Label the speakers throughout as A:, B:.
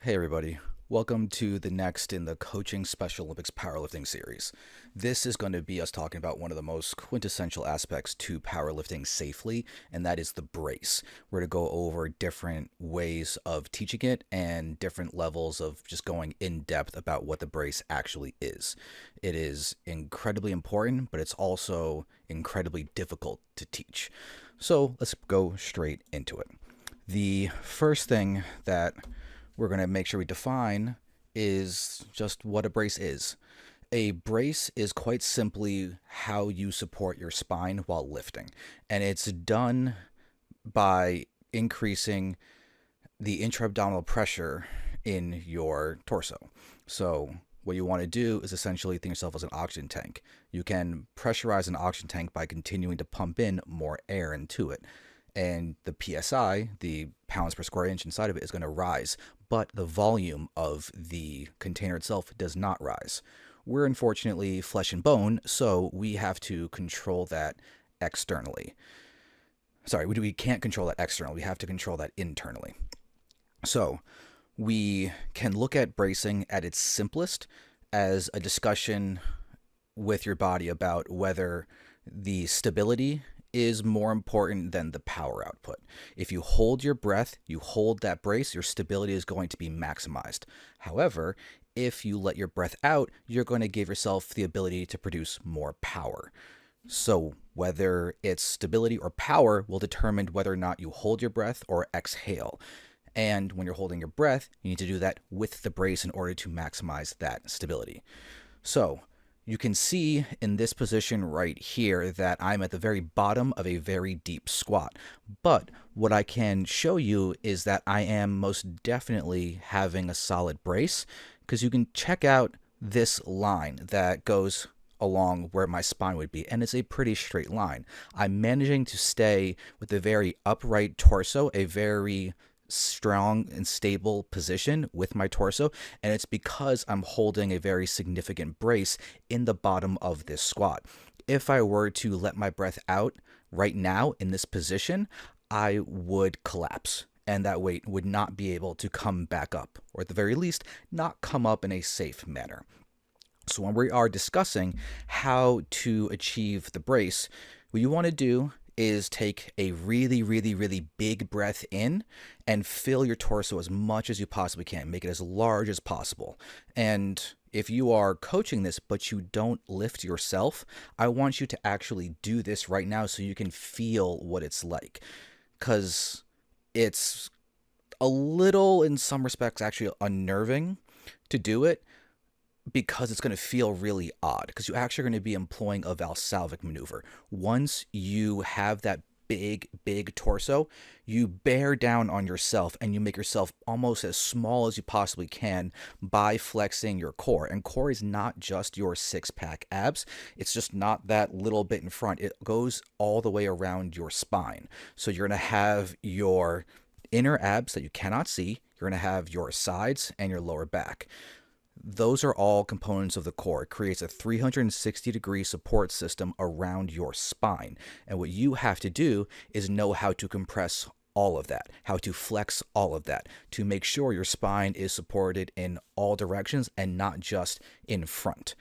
A: Hey everybody, welcome to the next in the Coaching Special Olympics Powerlifting series. This is going to be us talking about one of the most quintessential aspects to powerlifting safely, and that is the brace. We're going to go over different ways of teaching it and different levels of just going in depth about what the brace actually is. It is incredibly important, but it's also incredibly difficult to teach. So let's go straight into it. The first thing that we're going to make sure we define is just what a brace is. A brace is quite simply how you support your spine while lifting, and it's done by increasing the intra-abdominal pressure in your torso. So what you want to do is essentially think of yourself as an oxygen tank. You can pressurize an oxygen tank by continuing to pump in more air into it. And the PSI, the pounds per square inch inside of it, is going to rise, but the volume of the container itself does not rise. We're unfortunately flesh and bone, so we have to control that externally. Sorry, we can't control that externally. We have to control that internally. So we can look at bracing at its simplest as a discussion with your body about whether the stability is more important than the power output. If you hold your breath, you hold that brace, your stability is going to be maximized. However, if you let your breath out, you're going to give yourself the ability to produce more power. So whether it's stability or power will determine whether or not you hold your breath or exhale. And when you're holding your breath, you need to do that with the brace in order to maximize that stability. So you can see in this position right here that I'm at the very bottom of a very deep squat. But what I can show you is that I am most definitely having a solid brace, because you can check out this line that goes along where my spine would be, and it's a pretty straight line. I'm managing to stay with a very upright torso, a very strong and stable position with my torso, and it's because I'm holding a very significant brace in the bottom of this squat. If I were to let my breath out right now in this position, I would collapse, and that weight would not be able to come back up, or at the very least, not come up in a safe manner. So when we are discussing how to achieve the brace, what you want to do is take a really, really, really big breath in and fill your torso as much as you possibly can. Make it as large as possible. And if you are coaching this, but you don't lift yourself, I want you to actually do this right now so you can feel what it's like. Because it's a little, in some respects, actually unnerving to do it, because it's going to feel really odd, because you're actually going to be employing a Valsalvic maneuver. Once you have that big torso, you bear down on yourself and you make yourself almost as small as you possibly can by flexing your core. And core is not just your six-pack abs. It's just not that little bit in front. It goes all the way around your spine. So you're going to have your inner abs that you cannot see. You're going to have your sides and your lower back. Those are all components of the core. It creates a 360-degree support system around your spine. And what you have to do is know how to compress all of that, how to flex all of that, to make sure your spine is supported in all directions and not just in front.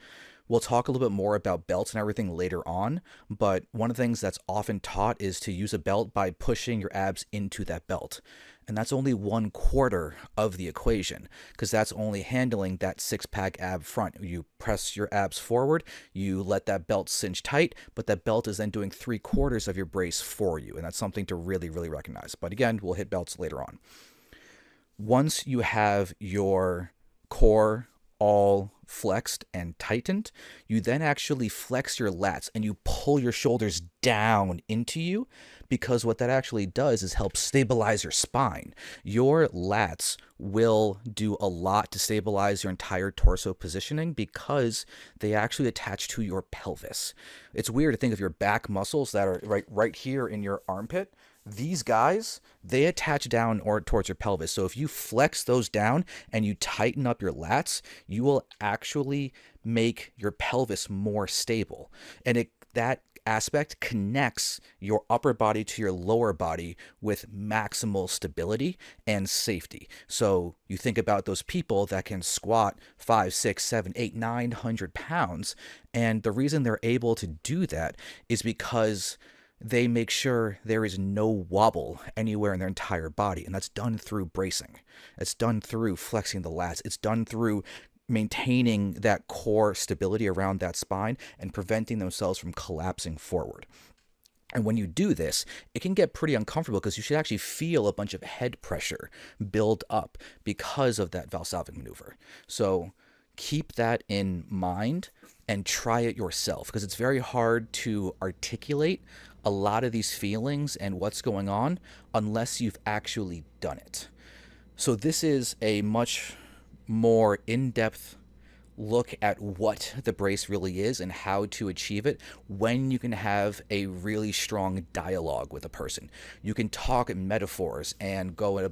A: We'll talk a little bit more about belts and everything later on, but one of the things that's often taught is to use a belt by pushing your abs into that belt. And that's only 1/4 of the equation, because that's only handling that six-pack ab front. You press your abs forward, you let that belt cinch tight, but that belt is then doing 3/4 of your brace for you, and that's something to really, really recognize. But again, we'll hit belts later on. Once you have your core all flexed and tightened, you then actually flex your lats and you pull your shoulders down into you, because what that actually does is help stabilize your spine. Your lats will do a lot to stabilize your entire torso positioning because they actually attach to your pelvis. It's weird to think of your back muscles that are right here in your armpit. These guys, they attach down or towards your pelvis. So if you flex those down and you tighten up your lats, you will actually make your pelvis more stable. And that aspect connects your upper body to your lower body with maximal stability and safety. So you think about those people that can squat 5, 6, 7, 8, 900 pounds, and the reason they're able to do that is because they make sure there is no wobble anywhere in their entire body. And that's done through bracing. It's done through flexing the lats. It's done through maintaining that core stability around that spine and preventing themselves from collapsing forward. And when you do this, it can get pretty uncomfortable because you should actually feel a bunch of head pressure build up because of that Valsalvic maneuver. So keep that in mind and try it yourself, because it's very hard to articulate a lot of these feelings and what's going on unless you've actually done it. So this is a much more in-depth look at what the brace really is and how to achieve it when you can have a really strong dialogue with a person. You can talk in metaphors and go on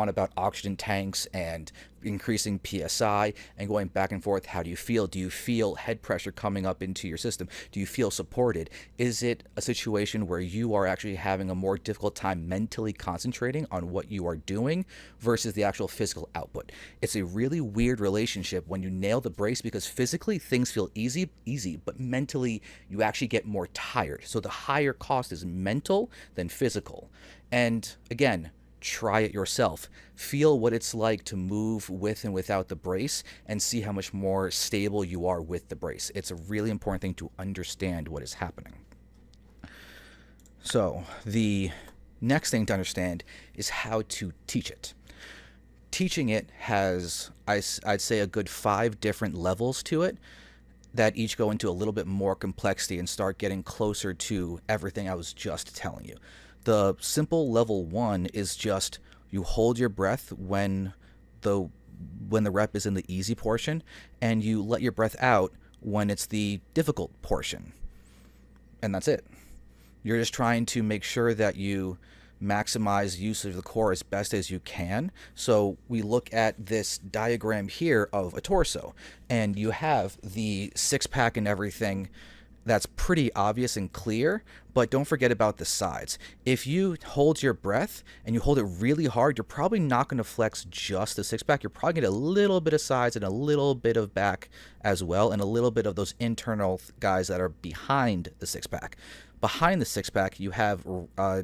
A: about oxygen tanks and increasing PSI and going back and forth. How do you feel? Do you feel head pressure coming up into your system? Do you feel supported? Is it a situation where you are actually having a more difficult time mentally concentrating on what you are doing versus the actual physical output? It's a really weird relationship when you nail the brace, because physically things feel easy, but mentally you actually get more tired. So the higher cost is mental than physical. And again, try it yourself. Feel what it's like to move with and without the brace and see how much more stable you are with the brace. It's a really important thing to understand what is happening. So the next thing to understand is how to teach it. Teaching it has, I'd say, a good 5 different levels to it that each go into a little bit more complexity and start getting closer to everything I was just telling you. The simple level 1 is just you hold your breath when the rep is in the easy portion, and you let your breath out when it's the difficult portion. And that's it. You're just trying to make sure that you maximize use of the core as best as you can. So we look at this diagram here of a torso, and you have the six-pack and everything. That's pretty obvious and clear, but don't forget about the sides. If you hold your breath and you hold it really hard, you're probably not going to flex just the six-pack. You're probably going to get a little bit of sides and a little bit of back as well, and a little bit of those internal guys that are behind the six-pack. Behind the six-pack, you have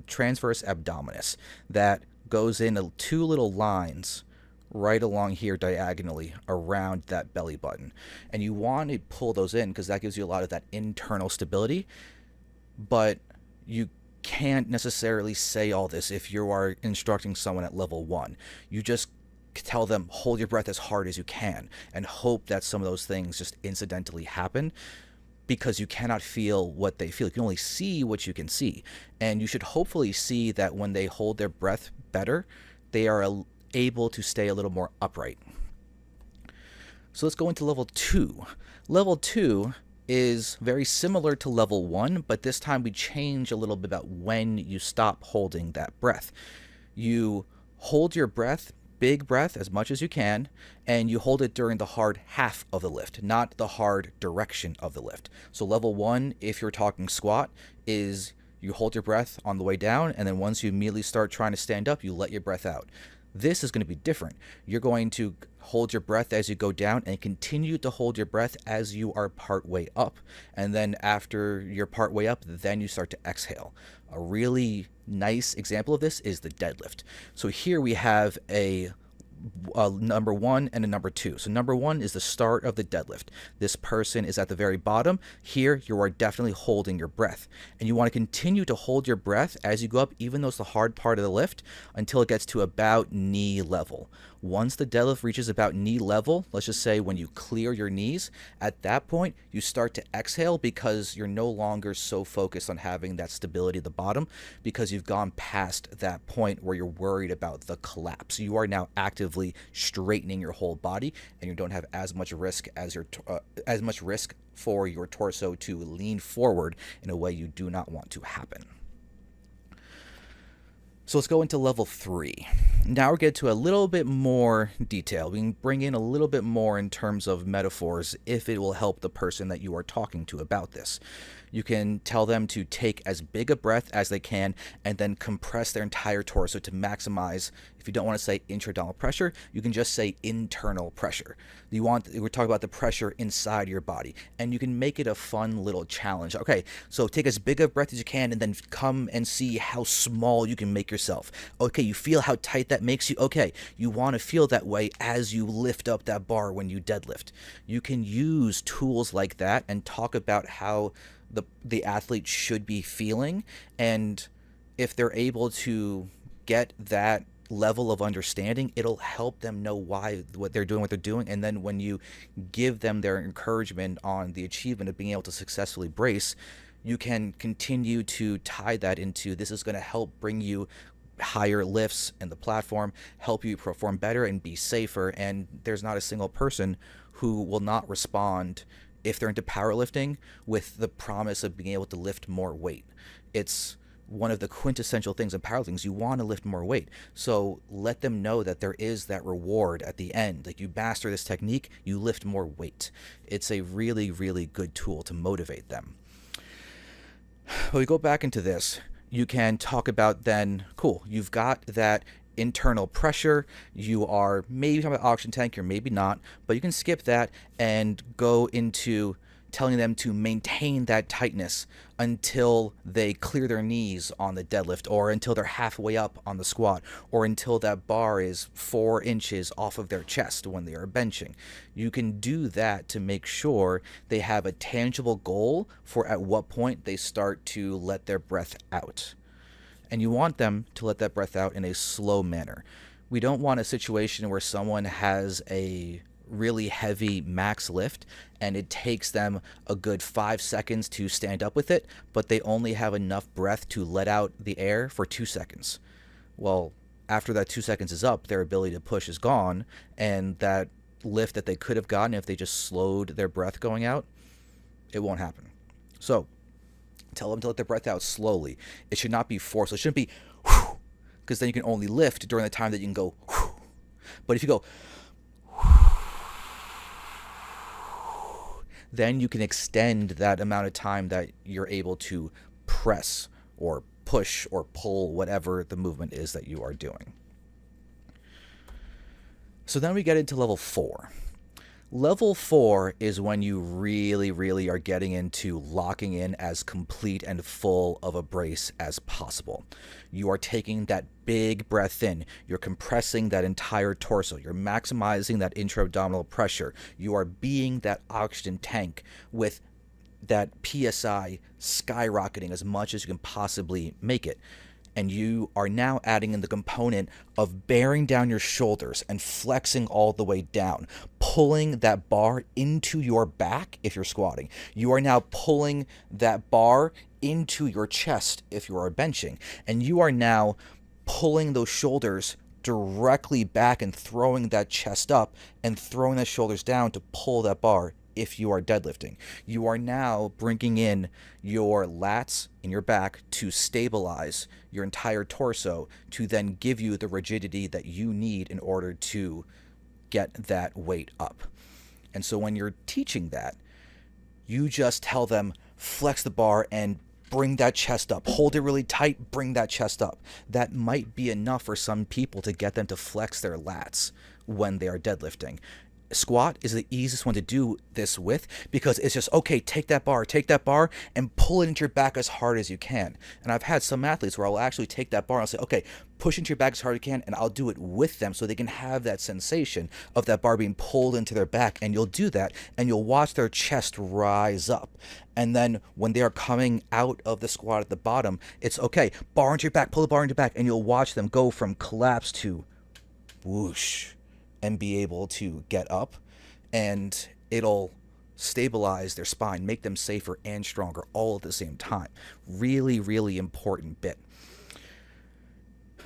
A: transverse abdominis that goes in 2 little lines right along here diagonally around that belly button. And you want to pull those in because that gives you a lot of that internal stability. But you can't necessarily say all this if you are instructing someone at level 1. You just tell them, hold your breath as hard as you can and hope that some of those things just incidentally happen, because you cannot feel what they feel. You can only see what you can see. And you should hopefully see that when they hold their breath better, they are able to stay a little more upright. So let's go into level 2. Level 2 is very similar to level 1, but this time we change a little bit about when you stop holding that breath. You hold your breath, big breath, as much as you can, and you hold it during the hard half of the lift, not the hard direction of the lift. So level 1, if you're talking squat, is you hold your breath on the way down, and then once you immediately start trying to stand up, you let your breath out. This is going to be different. You're going to hold your breath as you go down and continue to hold your breath as you are part way up. And then after you're part way up, then you start to exhale. A really nice example of this is the deadlift. So here we have a number 1 and a number 2. So number 1 is the start of the deadlift. This person is at the very bottom. Here you are definitely holding your breath, and you want to continue to hold your breath as you go up, even though it's the hard part of the lift, until it gets to about knee level. Once the deadlift reaches about knee level, let's just say when you clear your knees, at that point you start to exhale because you're no longer so focused on having that stability at the bottom, because you've gone past that point where you're worried about the collapse. You are now actively straightening your whole body, and you don't have as much risk for your torso to lean forward in a way you do not want to happen. So let's go into level 3. Now we're getting to a little bit more detail. We can bring in a little bit more in terms of metaphors if it will help the person that you are talking to about this. You can tell them to take as big a breath as they can and then compress their entire torso to maximize. If you don't want to say intra-abdominal pressure, you can just say internal pressure. We're talking about the pressure inside your body, and you can make it a fun little challenge. Okay, so take as big a breath as you can and then come and see how small you can make yourself. Okay, you feel how tight that makes you? Okay, you want to feel that way as you lift up that bar when you deadlift. You can use tools like that and talk about how the athlete should be feeling, and if they're able to get that level of understanding, it'll help them know why what they're doing. And then when you give them their encouragement on the achievement of being able to successfully brace, you can continue to tie that into, this is going to help bring you higher lifts in the platform, help you perform better and be safer. And there's not a single person who will not respond if they're into powerlifting with the promise of being able to lift more weight. It's one of the quintessential things in powerlifting is you want to lift more weight. So let them know that there is that reward at the end. Like, you master this technique, you lift more weight. It's a really, really good tool to motivate them. When we go back into this, you can talk about then, cool, you've got that internal pressure, you are maybe talking about oxygen tank or maybe not, but you can skip that and go into telling them to maintain that tightness until they clear their knees on the deadlift, or until they're halfway up on the squat, or until that bar is 4 inches off of their chest when they are benching. You can do that to make sure they have a tangible goal for at what point they start to let their breath out. And you want them to let that breath out in a slow manner. We don't want a situation where someone has a really heavy max lift and it takes them a good 5 seconds to stand up with it, but they only have enough breath to let out the air for 2 seconds. Well, after that 2 seconds is up, their ability to push is gone, and that lift that they could have gotten if they just slowed their breath going out, it won't happen. So tell them to let their breath out slowly. It should not be forced. It shouldn't be whew, because then you can only lift during the time that you can go whew. But if you go then you can extend that amount of time that you're able to press or push or pull, whatever the movement is that you are doing. So then we get into level 4. Level 4 is when you really, really are getting into locking in as complete and full of a brace as possible. You are taking that big breath in. You're compressing that entire torso. You're maximizing that intra-abdominal pressure. You are being that oxygen tank with that PSI skyrocketing as much as you can possibly make it. And you are now adding in the component of bearing down your shoulders and flexing all the way down, pulling that bar into your back if you're squatting. You are now pulling that bar into your chest if you are benching. And you are now pulling those shoulders directly back and throwing that chest up and throwing the shoulders down to pull that bar if you are deadlifting. You are now bringing in your lats in your back to stabilize your entire torso to then give you the rigidity that you need in order to get that weight up. And so when you're teaching that, you just tell them, flex the bar and bring that chest up. Hold it really tight, bring that chest up. That might be enough for some people to get them to flex their lats when they are deadlifting. Squat is the easiest one to do this with because it's just, okay, take that bar and pull it into your back as hard as you can. And I've had some athletes where I'll actually take that bar and I'll say, okay, push into your back as hard as you can, and I'll do it with them so they can have that sensation of that bar being pulled into their back. And you'll do that and you'll watch their chest rise up. And then when they are coming out of the squat at the bottom, it's okay, bar into your back, pull the bar into your back, and you'll watch them go from collapse to whoosh and be able to get up, and it'll stabilize their spine, make them safer and stronger all at the same time. Really, really important bit.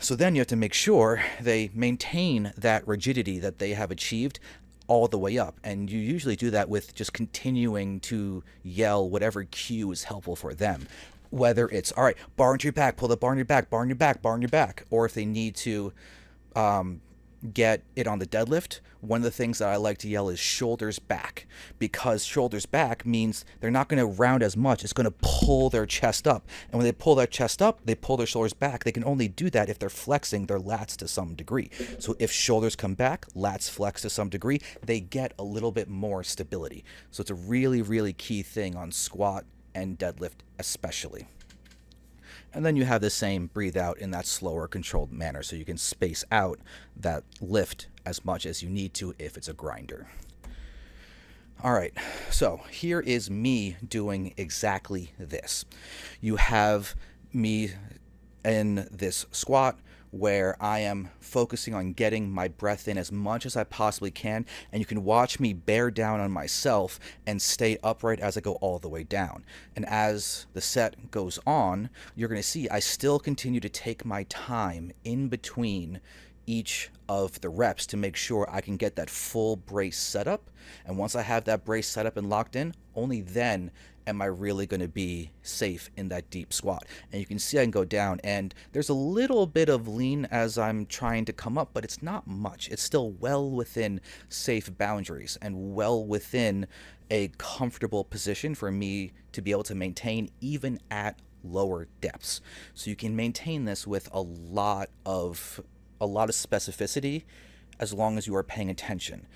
A: So then you have to make sure they maintain that rigidity that they have achieved all the way up. And you usually do that with just continuing to yell whatever cue is helpful for them. Whether it's, all right, bar into your back, pull the bar in your back, bar in your back, bar in your back. Or if they need to get it on the deadlift, one of the things that I like to yell is shoulders back, because shoulders back means they're not going to round as much. It's going to pull their chest up. And when they pull their chest up, they pull their shoulders back. They can only do that if they're flexing their lats to some degree. So if shoulders come back, lats flex to some degree, they get a little bit more stability. So it's a really, really key thing on squat and deadlift especially. And then you have the same breathe out in that slower, controlled manner, so you can space out that lift as much as you need to if it's a grinder. All right, so here is me doing exactly this. You have me in this squat where I am focusing on getting my breath in as much as I possibly can, and you can watch me bear down on myself and stay upright as I go all the way down. And as the set goes on, you're going to see I still continue to take my time in between each of the reps to make sure I can get that full brace setup. And once I have that brace set up and locked in, only then am I really going to be safe in that deep squat. And you can see I can go down, and there's a little bit of lean as I'm trying to come up, but it's not much. It's still well within safe boundaries and well within a comfortable position for me to be able to maintain even at lower depths. So you can maintain this with a lot of specificity as long as you are paying attention.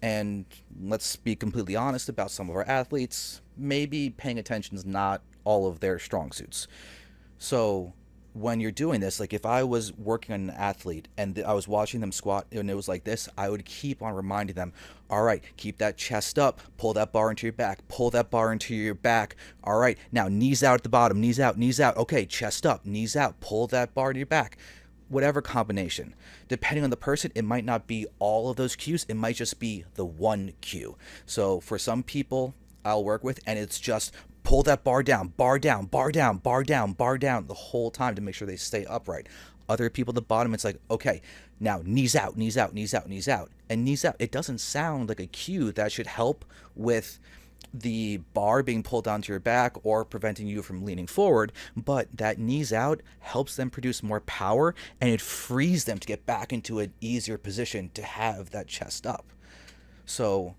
A: And let's be completely honest about some of our athletes. Maybe paying attention is not all of their strong suits. So when you're doing this, like if I was working on an athlete and I was watching them squat and it was like this, I would keep on reminding them, all right, keep that chest up, pull that bar into your back, pull that bar into your back. All right, now knees out at the bottom, knees out, knees out. Okay, chest up, knees out, pull that bar to your back. Whatever combination. Depending on the person, it might not be all of those cues. It might just be the one cue. So for some people I'll work with, and it's just pull that bar down, bar down, bar down, bar down, bar down the whole time to make sure they stay upright. Other people at the bottom, it's like, okay, now knees out, knees out, knees out, knees out, and knees out. It doesn't sound like a cue that should help with the bar being pulled onto your back or preventing you from leaning forward, but that knees out helps them produce more power, and it frees them to get back into an easier position to have that chest up. So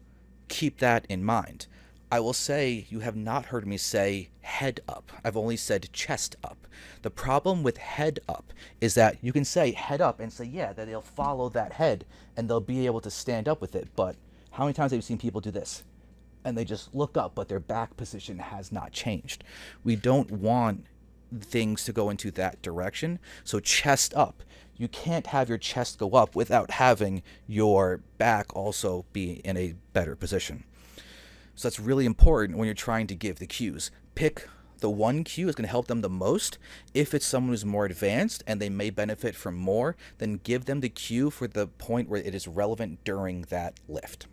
A: keep that in mind. I will say you have not heard me say head up. I've only said chest up. The problem with head up is that you can say head up and say, yeah, that they'll follow that head and they'll be able to stand up with it. But how many times have you seen people do this? And they just look up, but their back position has not changed. We don't want things to go into that direction. So chest up. You can't have your chest go up without having your back also be in a better position. So that's really important when you're trying to give the cues. Pick the one cue is going to help them the most. If it's someone who's more advanced and they may benefit from more, then give them the cue for the point where it is relevant during that lift.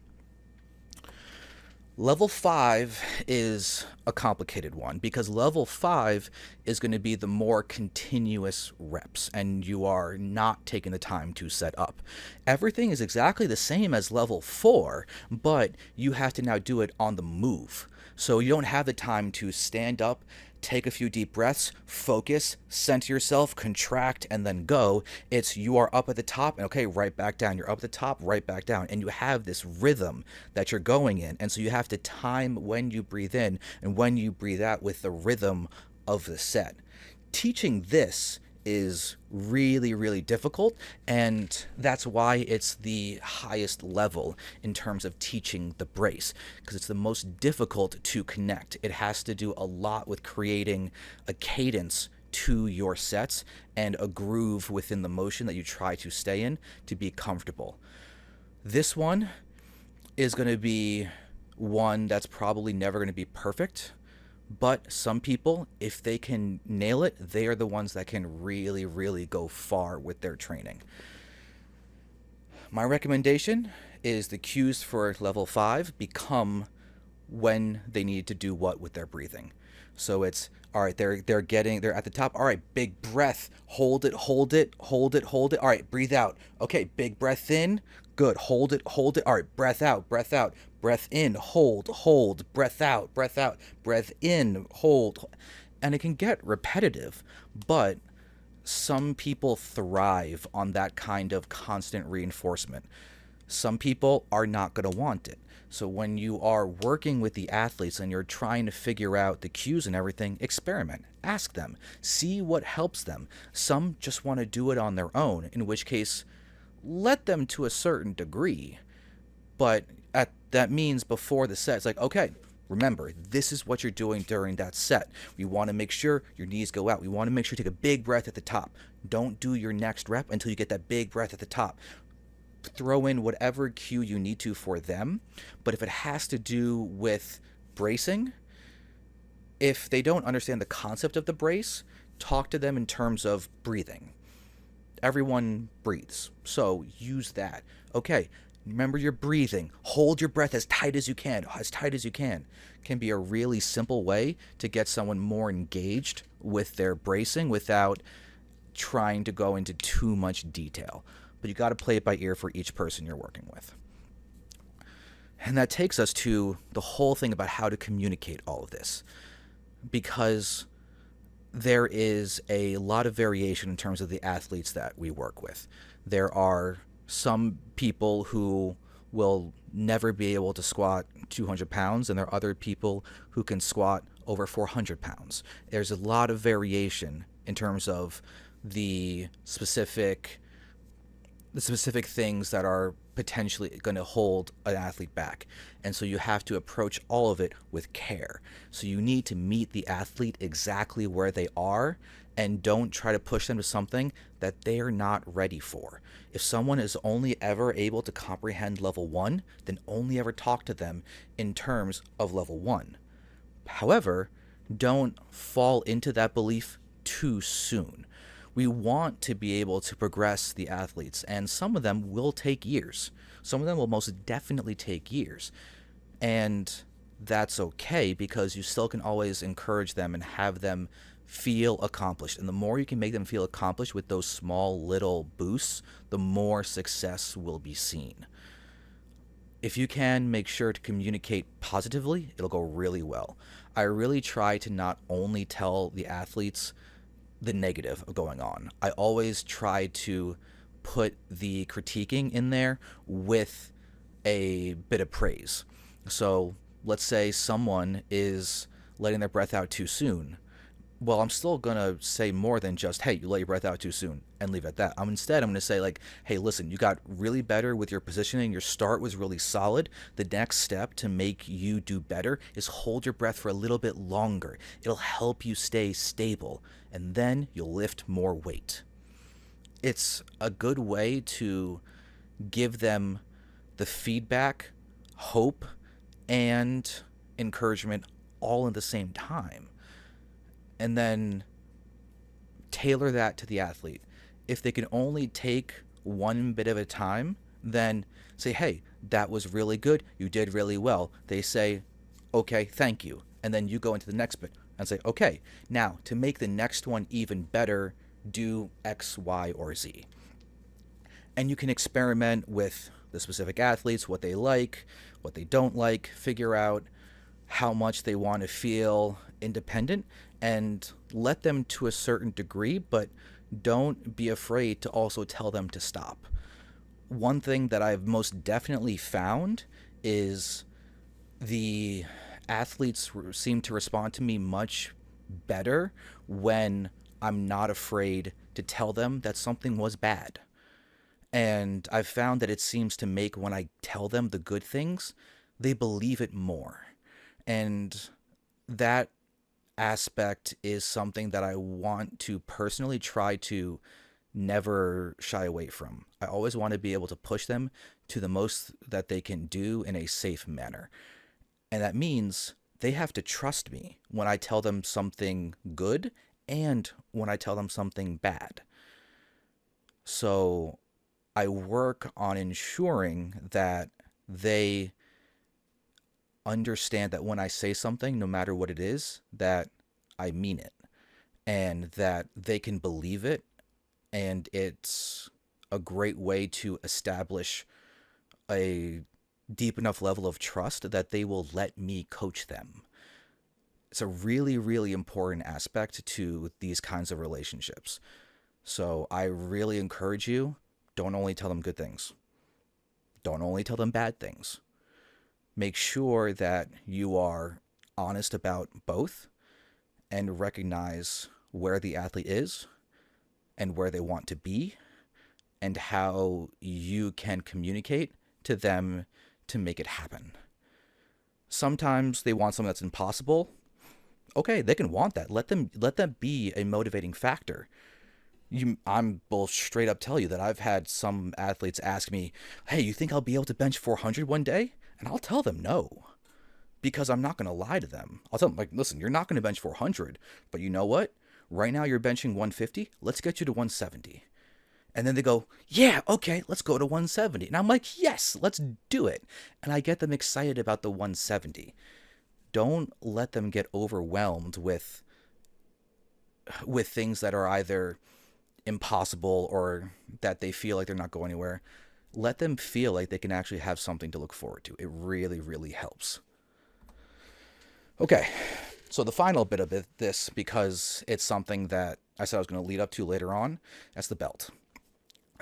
A: Level 5 is a complicated one because level 5 is going to be the more continuous reps and you are not taking the time to set up. Everything is exactly the same as level 4, but you have to now do it on the move. So you don't have the time to stand up, take a few deep breaths, focus, center yourself, contract, and then go. It's you are up at the top and okay, right back down. You're up at the top, right back down. And you have this rhythm that you're going in. And so you have to time when you breathe in and when you breathe out with the rhythm of the set. Teaching this is really, really difficult, and that's why it's the highest level in terms of teaching the brace, because it's the most difficult to connect. It has to do a lot with creating a cadence to your sets and a groove within the motion that you try to stay in to be comfortable. This one is going to be one that's probably never going to be perfect. But some people, if they can nail it, they are the ones that can really, really go far with their training. My recommendation is the cues for level 5 become when they need to do what with their breathing. So it's, all right, they're at the top. All right, big breath, hold it. All right, breathe out. Okay, big breath in. Good, hold it. All right, breath out. Breath in, hold, breath out, breath in, hold. And it can get repetitive, but Some people thrive on that kind of constant reinforcement. Some people are not going to want it. So when you are working with the athletes and you're trying to figure out the cues and everything, experiment. Ask them. See what helps them. Some just want to do it on their own, in which case, let them to a certain degree. But that means before the set, it's like, okay, remember, this is what you're doing during that set. We want to make sure your knees go out. We want to make sure you take a big breath at the top. Don't do your next rep until you get that big breath at the top. Throw in whatever cue you need to for them. But if it has to do with bracing, if they don't understand the concept of the brace, talk to them in terms of breathing. Everyone breathes, so use that. Okay, remember your breathing. Hold your breath as tight as you can. As tight as you can be a really simple way to get someone more engaged with their bracing without trying to go into too much detail. But you got to play it by ear for each person you're working with. And that takes us to the whole thing about how to communicate all of this. Because there is a lot of variation in terms of the athletes that we work with. There are some people who will never be able to squat 200 pounds, and there are other people who can squat over 400 pounds. There's a lot of variation in terms of the specific things that are potentially going to hold an athlete back. And so you have to approach all of it with care. So you need to meet the athlete exactly where they are and don't try to push them to something that they're not ready for. If someone is only ever able to comprehend level 1, then only ever talk to them in terms of level 1. However, don't fall into that belief too soon. We want to be able to progress the athletes, and some of them will take years. Some of them will most definitely take years. And that's okay, because you still can always encourage them and have them feel accomplished. And the more you can make them feel accomplished with those small little boosts, the more success will be seen. If you can make sure to communicate positively, it'll go really well. I really try to not only tell the athletes the negative going on. I always try to put the critiquing in there with a bit of praise. So let's say someone is letting their breath out too soon. Well, I'm still going to say more than just, hey, you let your breath out too soon, and leave it at that. Instead, I'm going to say, like, hey, listen, you got really better with your positioning. Your start was really solid. The next step to make you do better is hold your breath for a little bit longer. It'll help you stay stable, and then you'll lift more weight. It's a good way to give them the feedback, hope, and encouragement all at the same time. And then tailor that to the athlete. If they can only take one bit at a time, then say, hey, that was really good. You did really well. They say, okay, thank you. And then you go into the next bit and say, okay, now to make the next one even better, do X, Y, or Z. And you can experiment with the specific athletes, what they like, what they don't like, figure out how much they want to feel independent, and let them to a certain degree, but don't be afraid to also tell them to stop. One thing that I've most definitely found is the athletes seem to respond to me much better when I'm not afraid to tell them that something was bad. And I've found that it seems to make, when I tell them the good things, they believe it more. And that aspect is something that I want to personally try to never shy away from. I always want to be able to push them to the most that they can do in a safe manner. And that means they have to trust me when I tell them something good and when I tell them something bad. So I work on ensuring that they understand that when I say something, no matter what it is, that I mean it and that they can believe it. And it's a great way to establish a deep enough level of trust that they will let me coach them. It's a really, really important aspect to these kinds of relationships. So I really encourage you, don't only tell them good things, don't only tell them bad things. Make sure that you are honest about both and recognize where the athlete is and where they want to be and how you can communicate to them to make it happen. Sometimes they want something that's impossible. Okay, they can want that. Let them be a motivating factor. I'm will straight up tell you that I've had some athletes ask me, "Hey, you think I'll be able to bench 400 one day?" And I'll tell them no, because I'm not going to lie to them. I'll tell them, like, listen, you're not going to bench 400, but you know what? Right now you're benching 150. Let's get you to 170. And then they go, yeah, okay, let's go to 170. And I'm like, yes, let's do it. And I get them excited about the 170. Don't let them get overwhelmed with things that are either impossible or that they feel like they're not going anywhere. Let them feel like they can actually have something to look forward to. It really, really helps. Okay, so the final bit of this, because it's something that I said I was going to lead up to later on, that's the belt.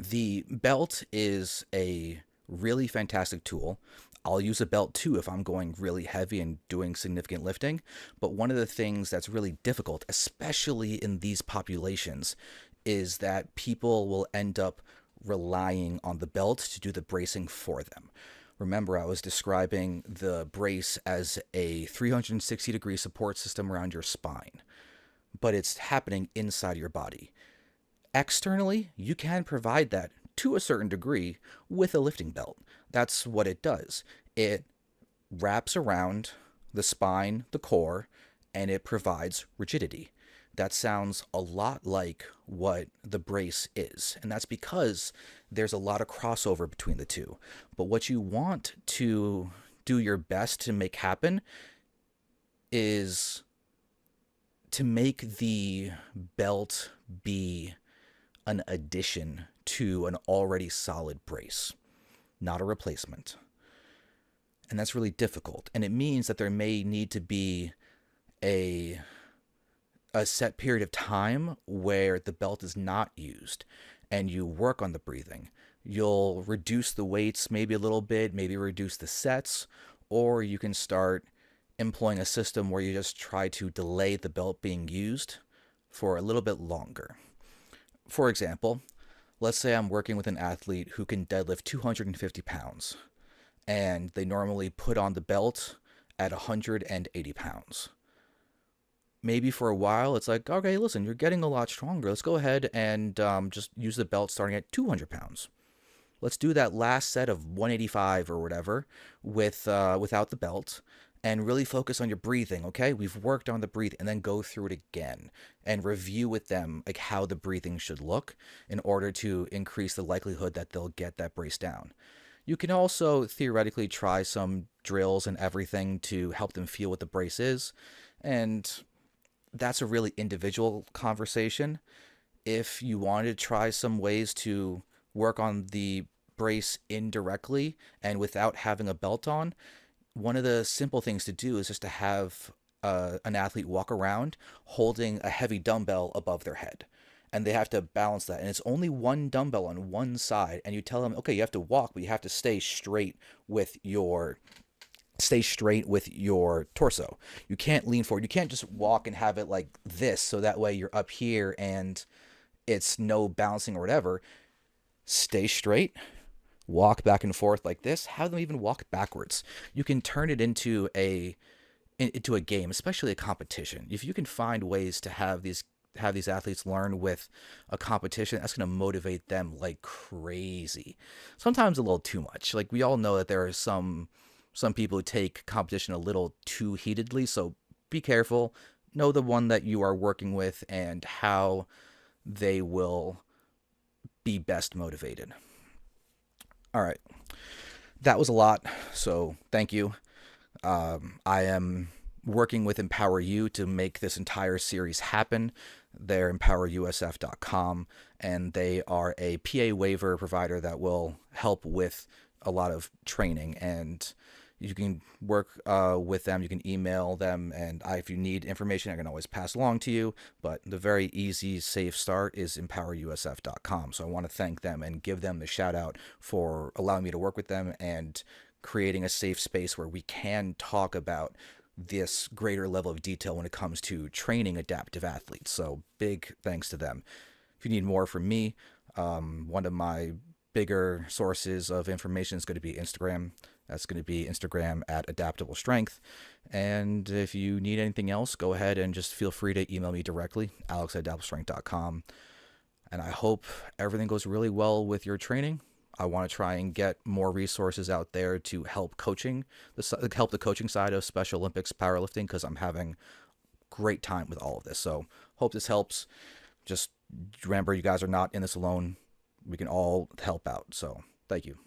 A: The belt is a really fantastic tool. I'll use a belt too if I'm going really heavy and doing significant lifting. But one of the things that's really difficult, especially in these populations, is that people will end up relying on the belt to do the bracing for them. Remember, I was describing the brace as a 360-degree support system around your spine, but it's happening inside your body. Externally, you can provide that to a certain degree with a lifting belt. That's what it does. It wraps around the spine, the core, and it provides rigidity. That sounds a lot like what the brace is, and that's because there's a lot of crossover between the two. But what you want to do your best to make happen is to make the belt be an addition to an already solid brace, not a replacement. And that's really difficult. And it means that there may need to be a set period of time where the belt is not used and you work on the breathing. You'll reduce the weights maybe a little bit, maybe reduce the sets, or you can start employing a system where you just try to delay the belt being used for a little bit longer. For example, let's say I'm working with an athlete who can deadlift 250 pounds, and they normally put on the belt at 180 pounds. Maybe for a while, it's like, okay, listen, you're getting a lot stronger. Let's go ahead and just use the belt starting at 200 pounds. Let's do that last set of 185 or whatever without the belt and really focus on your breathing, okay? We've worked on the breathing, and then go through it again and review with them like how the breathing should look in order to increase the likelihood that they'll get that brace down. You can also theoretically try some drills and everything to help them feel what the brace is, and that's a really individual conversation. If you wanted to try some ways to work on the brace indirectly and without having a belt on, one of the simple things to do is just to have an athlete walk around holding a heavy dumbbell above their head. And they have to balance that. And it's only one dumbbell on one side. And you tell them, okay, you have to walk, but you have to stay straight with your torso. You can't lean forward. You can't just walk and have it like this, so that way you're up here and it's no balancing or whatever. Stay straight, walk back and forth like this. Have them even walk backwards. You can turn it into a game, especially a competition. If you can find ways to have these athletes learn with a competition, that's going to motivate them like crazy. Sometimes a little too much. Like, we all know that there are some people who take competition a little too heatedly, so be careful. Know the one that you are working with and how they will be best motivated. All right. That was a lot, so thank you. I am working with Empower You to make this entire series happen. They're empowerusf.com, and they are a PA waiver provider that will help with a lot of training. And You can work with them. You can email them, and if you need information, I can always pass along to you. But the very easy, safe start is empowerusf.com. So I want to thank them and give them the shout out for allowing me to work with them and creating a safe space where we can talk about this greater level of detail when it comes to training adaptive athletes. So big thanks to them. If you need more from me, one of my bigger sources of information is going to be Instagram. That's going to be Instagram at Adaptable Strength. And if you need anything else, go ahead and just feel free to email me directly, alex@adaptablestrength.com. And I hope everything goes really well with your training. I want to try and get more resources out there to help help the coaching side of Special Olympics powerlifting, because I'm having great time with all of this. So hope this helps. Just remember, you guys are not in this alone. We can all help out. So thank you.